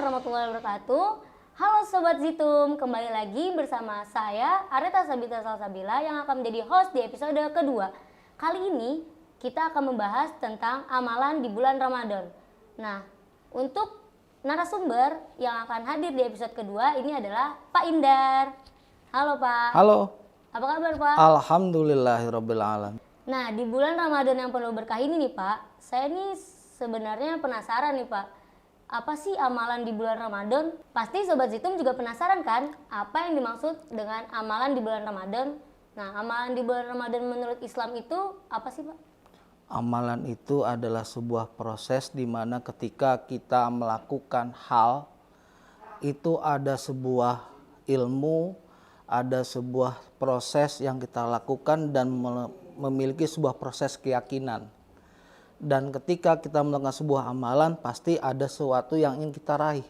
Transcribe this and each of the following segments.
warahmatullahi wabarakatuh. Halo Sobat Zitum, kembali lagi bersama saya Areta Sabita Salsabila yang akan menjadi host di episode kedua. Kali ini kita akan membahas tentang amalan di bulan Ramadan. Nah, untuk narasumber yang akan hadir di episode kedua ini adalah Pak Indar. Halo Pak. Halo. Apa kabar Pak? Alhamdulillahirabbil alamin. Nah, di bulan Ramadan yang penuh berkah ini nih Pak, saya nih sebenarnya penasaran nih Pak. Apa sih amalan di bulan Ramadan? Pasti Sobat Zitum juga penasaran kan? Apa yang dimaksud dengan amalan di bulan Ramadan? Nah, amalan di bulan Ramadan menurut Islam itu apa sih Pak? Amalan itu adalah sebuah proses di mana ketika kita melakukan hal, itu ada sebuah ilmu, ada sebuah proses yang kita lakukan dan memiliki sebuah proses keyakinan. Dan ketika kita melakukan sebuah amalan, pasti ada sesuatu yang ingin kita raih.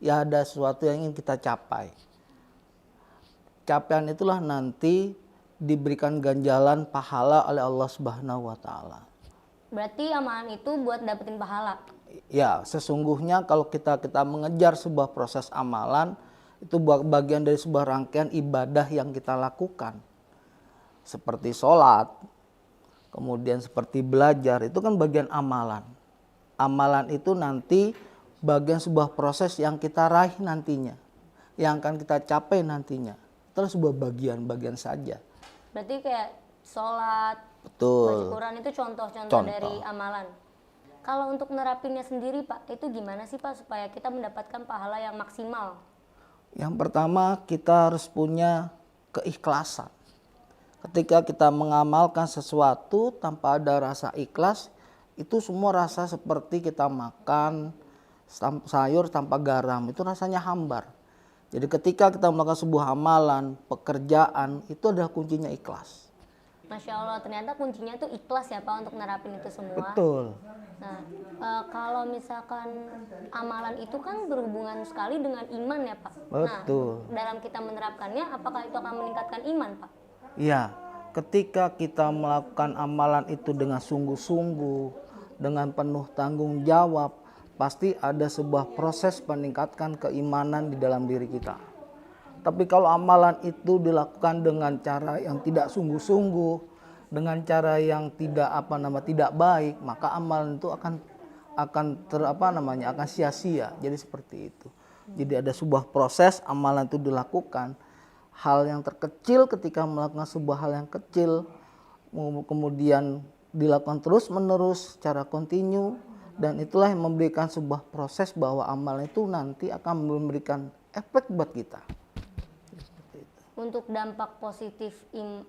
Ya, ada sesuatu yang ingin kita capai. Capaian itulah nanti diberikan ganjalan pahala oleh Allah Subhanahu wa taala. Berarti amalan itu buat dapetin pahala. Ya, sesungguhnya kalau kita mengejar sebuah proses amalan, itu bagian dari sebuah rangkaian ibadah yang kita lakukan. Seperti sholat, kemudian seperti belajar, itu kan bagian amalan. Amalan itu nanti bagian sebuah proses yang kita raih nantinya, yang akan kita capai nantinya. Itu sebuah bagian-bagian saja. Berarti kayak sholat, betul, baca Quran itu contoh-contoh dari amalan. Kalau untuk nerapinnya sendiri Pak, itu gimana sih Pak supaya kita mendapatkan pahala yang maksimal? Yang pertama, kita harus punya keikhlasan. Ketika kita mengamalkan sesuatu tanpa ada rasa ikhlas, itu semua rasa seperti kita makan sayur tanpa garam, itu rasanya hambar. Jadi ketika kita melakukan sebuah amalan, pekerjaan, itu adalah kuncinya ikhlas. Masya Allah, ternyata kuncinya itu ikhlas ya Pak untuk nerapin itu semua. Betul. Nah, kalau misalkan amalan itu kan berhubungan sekali dengan iman ya Pak. Betul. Nah, dalam kita menerapkannya, apakah itu akan meningkatkan iman Pak? Ya, ketika kita melakukan amalan itu dengan sungguh-sungguh, dengan penuh tanggung jawab, pasti ada sebuah proses meningkatkan keimanan di dalam diri kita. Tapi kalau amalan itu dilakukan dengan cara yang tidak sungguh-sungguh, dengan cara yang tidak baik, maka amalan itu akan sia-sia. Jadi seperti itu. Jadi ada sebuah proses amalan itu dilakukan. Hal yang terkecil ketika melakukan sebuah hal yang kecil, kemudian dilakukan terus-menerus secara kontinu, dan itulah yang memberikan sebuah proses bahwa amalan itu nanti akan memberikan efek buat kita. Untuk dampak positif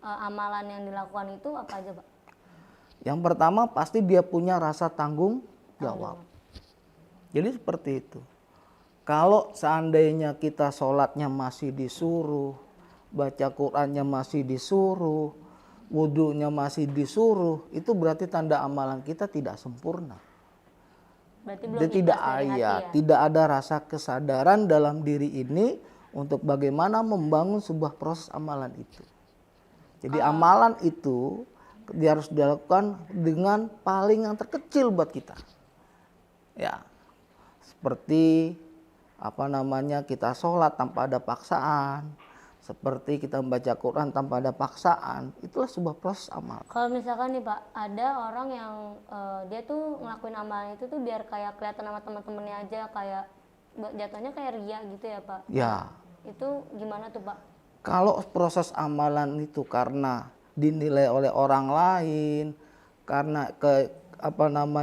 amalan yang dilakukan itu apa aja Pak? Yang pertama pasti dia punya rasa tanggung jawab. Jadi seperti itu. Kalau seandainya kita sholatnya masih disuruh, baca Qurannya masih disuruh, wudhunya masih disuruh, itu berarti tanda amalan kita tidak sempurna. Berarti belum ikhlas dari hati ya? Tidak ada rasa kesadaran dalam diri ini untuk bagaimana membangun sebuah proses amalan itu. Jadi amalan itu dia harus dilakukan dengan paling yang terkecil buat kita. Ya, seperti kita sholat tanpa ada paksaan, seperti kita membaca Quran tanpa ada paksaan, itulah sebuah proses amal. Kalau misalkan nih Pak, ada orang yang dia tuh ngelakuin amalan itu tuh biar kayak kelihatan sama teman-temannya aja, kayak jatuhnya kayak ria gitu ya Pak? Ya. Itu gimana tuh Pak? Kalau proses amalan itu karena dinilai oleh orang lain, karena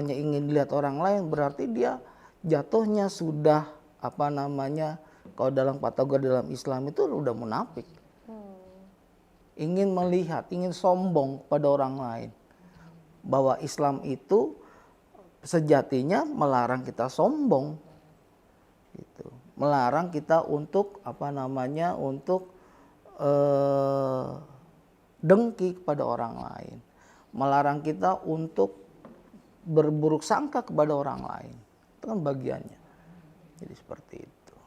ingin dilihat orang lain, berarti dia jatuhnya sudah kalau dalam kategori dalam Islam itu udah munafik. Ingin melihat, ingin sombong pada orang lain. Bahwa Islam itu sejatinya melarang kita sombong. Gitu. Melarang kita untuk dengki kepada orang lain. Melarang kita untuk berburuk sangka kepada orang lain. Itu kan bagiannya. Jadi seperti itu.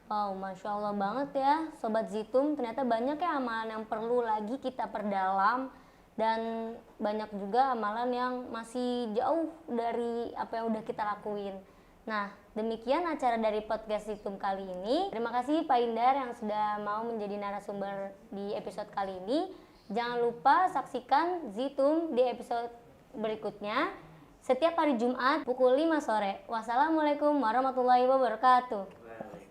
Wow, Masya Allah banget ya Sobat Zitum. Ternyata banyak ya amalan yang perlu lagi kita perdalam. Dan banyak juga amalan yang masih jauh dari apa yang udah kita lakuin. Nah, demikian acara dari podcast Zitum kali ini. Terima kasih Pak Indar yang sudah mau menjadi narasumber di episode kali ini. Jangan lupa saksikan Zitum di episode berikutnya setiap hari Jumat pukul 5 sore. Wassalamualaikum warahmatullahi wabarakatuh.